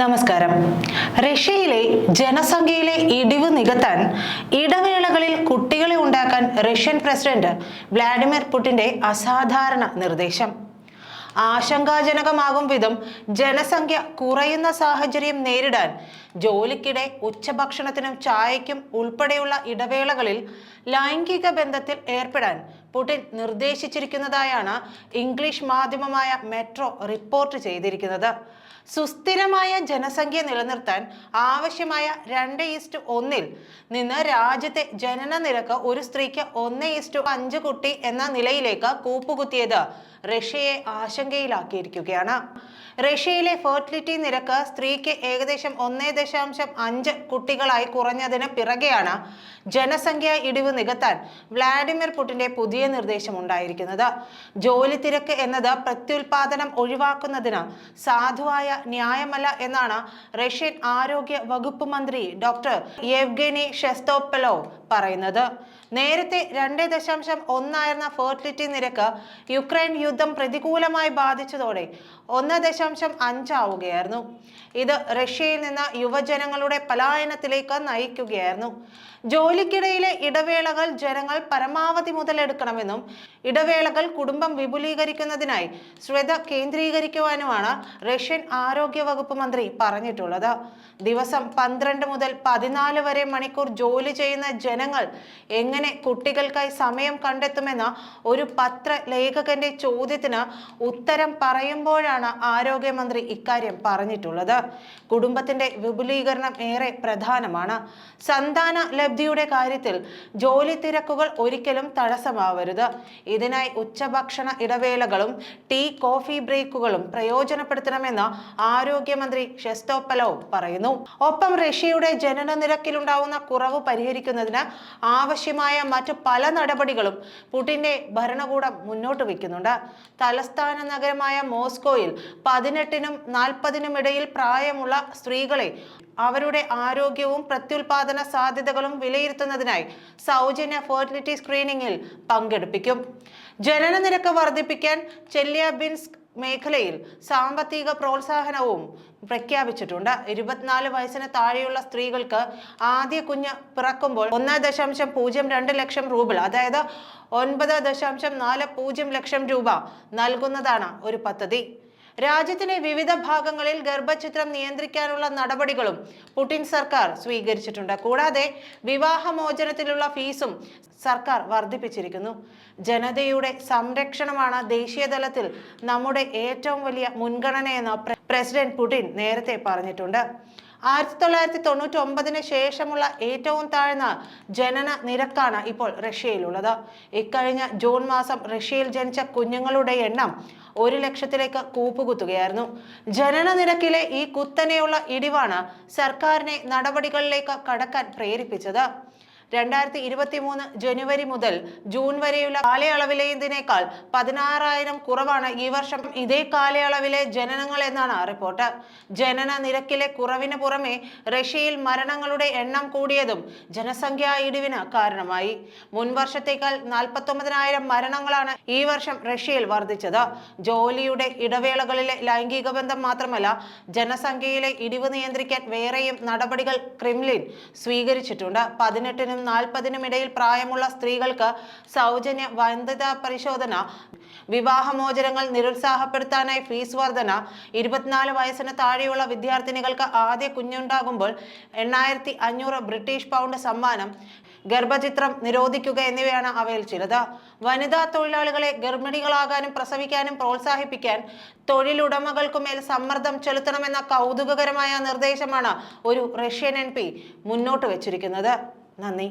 നമസ്കാരം. റഷ്യയിലെ ജനസംഖ്യയിലെ ഇടിവ് നികത്താൻ ഇടവേളകളിൽ കുട്ടികളെ ഉണ്ടാക്കാൻ റഷ്യൻ പ്രസിഡന്റ് വ്ളാഡിമിർ പുടിന്റെ അസാധാരണ നിർദ്ദേശം. ആശങ്കാജനകമാകും വിധം ജനസംഖ്യ കുറയുന്ന സാഹചര്യം നേരിടാൻ ജോലിക്കിടെ ഉച്ചഭക്ഷണത്തിനും ചായയ്ക്കും ഉൾപ്പെടെയുള്ള ഇടവേളകളിൽ ലൈംഗിക ബന്ധത്തിൽ ഏർപ്പെടാൻ പുടിൻ നിർദ്ദേശിച്ചിരിക്കുന്നതായാണ് ഇംഗ്ലീഷ് മാധ്യമമായ മെട്രോ റിപ്പോർട്ട് ചെയ്തിരിക്കുന്നത്. സുസ്ഥിരമായ ജനസംഖ്യ നിലനിർത്താൻ ആവശ്യമായ 2:1 നിന്ന് രാജ്യത്തെ ജനന നിരക്ക് ഒരു സ്ത്രീക്ക് 1:5 കുട്ടി എന്ന നിലയിലേക്ക് കൂപ്പുകുത്തിയത് റഷ്യയെ ആശങ്കയിലാക്കിയിരിക്കുകയാണ്. റഷ്യയിലെ ഫെർട്ടിലിറ്റി നിരക്ക് സ്ത്രീക്ക് ഏകദേശം 1.5 കുട്ടികളായി കുറഞ്ഞതിന് പിറകെയാണ് ജനസംഖ്യ ഇടിവ് നികത്താൻ വ്ളാഡിമിർ പുടിന്റെ പുതിയ നിർദ്ദേശം ഉണ്ടായിരിക്കുന്നത്. ജോലി തിരക്ക് എന്നത് പ്രത്യുൽപാദനം ഒഴിവാക്കുന്നതിന് സാധുവായ ന്യായമല്ല എന്നാണ് റഷ്യൻ ആരോഗ്യ വകുപ്പ് മന്ത്രി ഡോക്ടർ യെവ്ഗെനി ഷെസ്തോപെലോവ് പറയുന്നത്. നേരത്തെ 2.1 ആയിരുന്ന ഫെർട്ടിലിറ്റി നിരക്ക് യുക്രൈൻ യുദ്ധം പ്രതികൂലമായി ബാധിച്ചതോടെ 1.5 ആവുകയായിരുന്നു. ഇത് റഷ്യയിൽ നിന്ന് യുവജനങ്ങളുടെ പലായനത്തിലേക്ക് നയിക്കുകയായിരുന്നു. ജോലിക്കിടയിലെ ഇടവേളകൾ ജനങ്ങൾ പരമാവധി മുതലെടുക്കണമെന്നും ഇടവേളകൾ കുടുംബം വിപുലീകരിക്കുന്നതിനായി ശ്രദ്ധ കേന്ദ്രീകരിക്കുവാനുമാണ് റഷ്യൻ ആരോഗ്യ വകുപ്പ് മന്ത്രി പറഞ്ഞിട്ടുള്ളത്. ദിവസം 12 മുതൽ 14 വരെ മണിക്കൂർ ജോലി ചെയ്യുന്ന ജനങ്ങൾ എങ്ങനെ കുട്ടികൾക്കായി സമയം കണ്ടെത്തുമെന്ന ഒരു പത്രലേഖകന്റെ ചോദ്യത്തിന് ഉത്തരം പറയുമ്പോഴാണ് ആരോഗ്യമന്ത്രി ഇക്കാര്യം പറഞ്ഞിട്ടുള്ളത്. കുടുംബത്തിന്റെ വിപുലീകരണം ഏറെ പ്രധാനമാണ്. സന്താന ലബ്ധിയുടെ കാര്യത്തിൽ ജോലി തിരക്കുകൾ ഒരിക്കലും തടസ്സമാവരുത്. ഇതിനായി ഉച്ചഭക്ഷണ ഇടവേളകളും ടീ കോഫി ബ്രേക്കുകളും പ്രയോജനപ്പെടുത്തണമെന്ന് ആരോഗ്യമന്ത്രി ഷെസ്തോപെലോവ് പറയുന്നു. ഒപ്പം റഷ്യയുടെ ജനന നിരക്കിലുണ്ടാവുന്ന കുറവ് പരിഹരിക്കുന്നതിന് ആവശ്യമായ മറ്റു പല നടപടികളും പുടിന്റെ ഭരണകൂടം മുന്നോട്ട് വയ്ക്കുന്നുണ്ട്. തലസ്ഥാന നഗരമായ മോസ്കോയിൽ 18-നും 40-നും ഇടയിൽ പ്രായമുള്ള സ്ത്രീകളെ അവരുടെ ആരോഗ്യവും പ്രത്യുൽപാദന സാധ്യതകളും വിലയിരുത്തുന്നതിനായി സൗജന്യ ഫെർട്ടിലിറ്റി സ്ക്രീനിങ്ങിൽ പങ്കെടുപ്പിക്കും. ജനന നിരക്ക് വർദ്ധിപ്പിക്കാൻ ചെല്യാബിൻസ്ക് മേഖലയിൽ സാമ്പത്തിക പ്രോത്സാഹനവും പ്രഖ്യാപിച്ചിട്ടുണ്ട്. 24 വയസ്സിന് താഴെയുള്ള സ്ത്രീകൾക്ക് ആദ്യ കുഞ്ഞ് പിറക്കുമ്പോൾ 1.02 ലക്ഷം റൂബിൾ, അതായത് 9.40 ലക്ഷം രൂപ നൽകുന്നതാണ് ഒരു പദ്ധതി. രാജ്യത്തിന്റെ വിവിധ ഭാഗങ്ങളിൽ ഗർഭചിത്രം നിയന്ത്രിക്കാനുള്ള നടപടികളും പുടിൻ സർക്കാർ സ്വീകരിച്ചിട്ടുണ്ട്. കൂടാതെ വിവാഹമോചനത്തിലുള്ള ഫീസും സർക്കാർ വർദ്ധിപ്പിച്ചിരിക്കുന്നു. ജനതയുടെ സംരക്ഷണമാണ് ദേശീയ തലത്തിൽ നമ്മുടെ ഏറ്റവും വലിയ മുൻഗണനയെന്ന് പ്രസിഡന്റ് പുടിൻ നേരത്തെ പറഞ്ഞിട്ടുണ്ട്. 1999-ന് ശേഷമുള്ള ഏറ്റവും താഴ്ന്ന ജനന നിരക്കാണ് ഇപ്പോൾ റഷ്യയിലുള്ളത്. ഇക്കഴിഞ്ഞ ജൂൺ മാസം റഷ്യയിൽ ജനിച്ച കുഞ്ഞുങ്ങളുടെ എണ്ണം 1 ലക്ഷത്തിലേക്ക് കൂപ്പുകുത്തുകയായിരുന്നു. ജനന നിരക്കിലെ ഈ കുത്തനെയുള്ള ഇടിവാണ് സർക്കാരിനെ നടപടികളിലേക്ക് കടക്കാൻ പ്രേരിപ്പിച്ചത്. 2023 ജനുവരി മുതൽ ജൂൺ വരെയുള്ള കാലയളവിലേതിനേക്കാൾ 16,000 കുറവാണ് ഈ വർഷം ഇതേ കാലയളവിലെ ജനനങ്ങൾ എന്നാണ് റിപ്പോർട്ട്. ജനന നിരക്കിലെ കുറവിന് പുറമെ റഷ്യയിൽ മരണങ്ങളുടെ എണ്ണം കൂടിയതും ജനസംഖ്യാ ഇടിവിന് കാരണമായി. മുൻ വർഷത്തേക്കാൾ 49,000 മരണങ്ങളാണ് ഈ വർഷം റഷ്യയിൽ വർദ്ധിച്ചത്. ജോലിയുടെ ഇടവേളകളിലെ ലൈംഗിക ബന്ധം മാത്രമല്ല, ജനസംഖ്യയിലെ ഇടിവ് നിയന്ത്രിക്കാൻ വേറെയും നടപടികൾ ക്രെംലിൻ സ്വീകരിച്ചിട്ടുണ്ട്. 18-നും 40-നും ഇടയിൽ പ്രായമുള്ള സ്ത്രീകൾക്ക് സൗജന്യ വന്ധ്യതാ പരിശോധന, വിവാഹമോചനങ്ങൾ നിരുത്സാഹപ്പെടുത്താനായി ഫീസ് വർധന, 24 വയസ്സിന് താഴെയുള്ള വിദ്യാർത്ഥിനികൾക്ക് ആദ്യ കുഞ്ഞുണ്ടാകുമ്പോൾ 8,500 ബ്രിട്ടീഷ് പൗണ്ട് സമ്മാനം, ഗർഭചിത്രം നിരോധിക്കുക എന്നിവയാണ് അവയിൽ ചിലത്. വനിതാ തൊഴിലാളികളെ ഗർഭിണികളാകാനും പ്രസവിക്കാനും പ്രോത്സാഹിപ്പിക്കാൻ തൊഴിലുടമകൾക്കുമേൽ സമ്മർദ്ദം ചെലുത്തണമെന്ന കൗതുകകരമായ നിർദ്ദേശമാണ് ഒരു റഷ്യൻ MP മുന്നോട്ട് വെച്ചിരിക്കുന്നത്. നന്ദി.